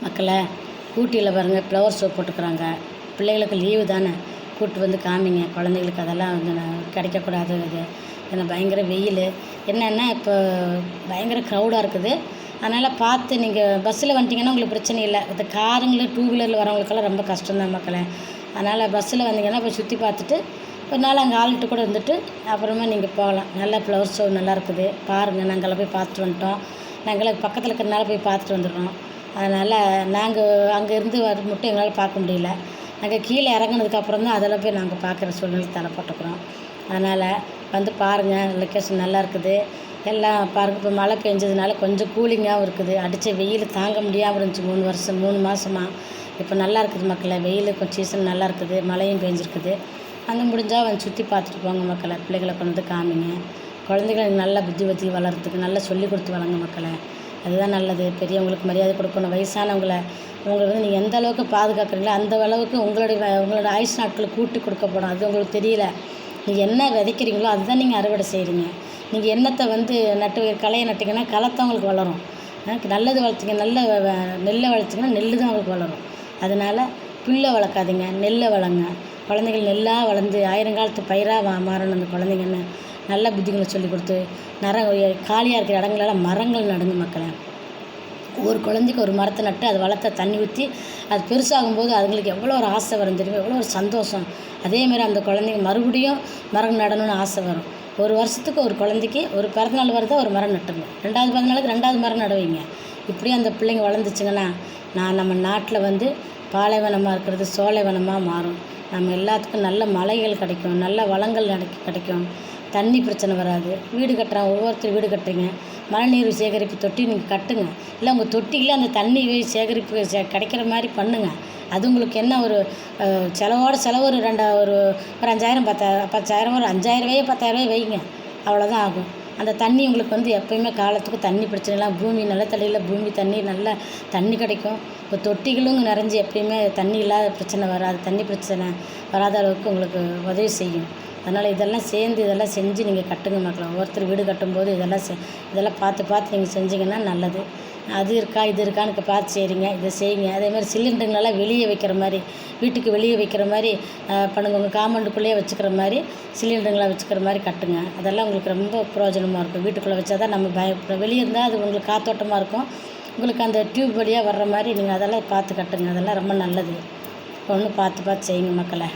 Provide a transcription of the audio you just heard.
மக்களை ஊட்டியில் பாருங்கள் ஃப்ளவர் ஷோ போட்டுக்கிறாங்க. பிள்ளைகளுக்கு லீவு தானே, கூப்பிட்டு வந்து காமிங்க குழந்தைகளுக்கு. அதெல்லாம் வந்து கிடைக்கக்கூடாது. இது ஏன்னா பயங்கர வெயில். என்னென்னா இப்போ பயங்கர க்ரௌடாக இருக்குது. அதனால் பார்த்து நீங்கள் பஸ்ஸில் வந்துட்டிங்கன்னா உங்களுக்கு பிரச்சனை இல்லை. இந்த காருங்களு டூ வீலரில் வரவங்களுக்கெல்லாம் ரொம்ப கஷ்டம்தான் மக்களே. அதனால் பஸ்ஸில் வந்தீங்கன்னா போய் சுற்றி பார்த்துட்டு ஒரு நாள் அங்கே ஆள்கிட்ட கூட இருந்துட்டு அப்புறமா நீங்கள் போகலாம். நல்ல ஃப்ளவர் ஷோ நல்லா இருக்குது பாருங்கள். நாங்கள்லாம் போய் பார்த்துட்டு வந்துட்டோம். நாங்களாம் பக்கத்தில் இருக்கிறனால போய் பார்த்துட்டு வந்துடுறோம். அதனால் நாங்கள் அங்கேருந்து வர மட்டும் எங்களால் பார்க்க முடியல. நாங்கள் கீழே இறங்குனதுக்கப்புறம் தான் அதெல்லாம் போய் நாங்கள் பார்க்குற சூழ்நிலை தள்ளப்பட்டுக்கிறோம். அதனால் வந்து பாருங்கள், லொக்கேஷன் நல்லா இருக்குது. எல்லாம் பாருங்கள். இப்போ மழை பெஞ்சதுனால கொஞ்சம் கூலிங்காகவும் இருக்குது. அடித்த வெயில் தாங்க முடியாமல் இருந்துச்சு 3 மாதமாக. இப்போ நல்லா இருக்குது மக்களை. வெயில் கொஞ்சம் சீசன் நல்லா இருக்குது, மழையும் பெஞ்சிருக்குது. அங்கே முடிஞ்சால் வந்து சுற்றி பார்த்துட்டு போங்க மக்களை. பிள்ளைகளை கொண்டு வந்து காமிங்க. குழந்தைங்களுக்கு நல்ல புத்தி வளர்கிறதுக்கு நல்லா சொல்லி கொடுத்து வளங்க மக்களை. அதுதான் நல்லது. பெரியவங்களுக்கு மரியாதை கொடுக்கணும். வயசானவங்களை வந்து நீங்கள் எந்த அளவுக்கு பாதுகாக்கிறீங்களோ அந்த அளவுக்கு உங்களோட ஆயுஷ் நாட்களை கூட்டி கொடுக்கப்படும். அது உங்களுக்கு தெரியல. நீங்கள் என்ன விதைக்கிறீங்களோ அதுதான் நீங்கள் அறுவடை செய்கிறீங்க. நீங்கள் எண்ணத்தை வந்து களையை நட்டிங்கன்னா களத்தை உங்களுக்கு வளரும். நல்லது வளர்த்திங்க, நல்ல நெல்லை வளர்த்திங்கன்னா நெல் தான் உங்களுக்கு வளரும். அதனால் புல்லை வளர்க்காதீங்க, நெல்லை வளங்க. குழந்தைகள் நெல்லாக வளர்ந்து ஆயிரங்காலத்து பயிராக மாறணும். அந்த குழந்தைங்கன்னு நல்ல புத்திகளை சொல்லி கொடுத்து காலியாக இருக்கிற இடங்களெல்லாம் மரங்கள் நடுங்க மக்களை. ஒரு குழந்தைக்கு ஒரு மரத்தை நட்டு அதை வளர்த்த தண்ணி ஊற்றி அது பெருசாகும்போது அதுங்களுக்கு எவ்வளோ ஒரு ஆசை வரும் தெரியும், எவ்வளோ ஒரு சந்தோஷம். அதேமாதிரி அந்த குழந்தைங்க மறுபடியும் மரம் நடணும்னு ஆசை வரும். ஒரு வருஷத்துக்கு ஒரு குழந்தைக்கு ஒரு பிறந்தநாள் வருதா ஒரு மரம் நட்டுங்க. 2வது பிறந்தநாளுக்கு 2வது மரம் நடுவீங்க. இப்படியே அந்த பிள்ளைங்க வளர்ந்துச்சிங்கன்னா நம்ம நாட்டில் வந்து பாலைவனமாக இருக்கிறது சோலைவனமாக மாறும். நம்ம எல்லாத்துக்கும் நல்ல மலைகள் கிடைக்கும், நல்ல வளங்கள் கிடைக்கும். தண்ணி பிரச்சனை வராது. வீடு கட்டுறாங்க, ஒவ்வொருத்தர் வீடு கட்டுறீங்க. மழைநீர் சேகரிப்பு தொட்டி நீங்கள் கட்டுங்க. இல்லை உங்கள் தொட்டியில் அந்த தண்ணி சேகரிப்பு கிடைக்கிற மாதிரி பண்ணுங்கள். அது உங்களுக்கு என்ன ஒரு செலவு ஒரு 5,000 10,000 ஒரு 5,000 10,000 வைங்க. அவ்வளோதான் ஆகும். அந்த தண்ணி உங்களுக்கு வந்து எப்போயுமே காலத்துக்கு தண்ணி பிரச்சனைலாம் பூமி நிலத்தடியில் பூமி தண்ணி நல்லா தண்ணி கிடைக்கும். இப்போ தொட்டிகளும் நிறைஞ்சி எப்பயுமே தண்ணி இல்லாத பிரச்சனை வராது. தண்ணி பிரச்சனை வராத அளவுக்கு உங்களுக்கு உதவி செய்யும். அதனால் இதெல்லாம் செஞ்சு நீங்கள் கட்டுங்க மக்களை. ஒவ்வொருத்தர் வீடு கட்டும்போது இதெல்லாம் பார்த்து நீங்கள் செஞ்சிங்கன்னா நல்லது. அது இருக்கா இது இருக்கான்னு பார்த்து செய்கிறீங்க, இதை செய்யுங்க. அதேமாதிரி சிலிண்டருங்களெல்லாம் வெளியே வைக்கிற மாதிரி, வீட்டுக்கு வெளியே வைக்கிற மாதிரி பண்ணுங்க. உங்கள் காம்பவுண்டுக்குள்ளேயே வச்சுக்கிற மாதிரி சிலிண்டருங்களை வச்சுக்கிற மாதிரி கட்டுங்க. அதெல்லாம் உங்களுக்கு ரொம்ப பிரயோஜனமாக இருக்கும். வீட்டுக்குள்ளே வச்சா தான் நம்ம வெளியே இருந்தால் அது உங்களுக்கு காத்தோட்டமாக இருக்கும். உங்களுக்கு அந்த டியூப் வழியாக வர்ற மாதிரி நீங்கள் அதெல்லாம் பார்த்து கட்டுங்க. அதெல்லாம் ரொம்ப நல்லது. ஒன்று பார்த்து செய்யுங்க மக்களை.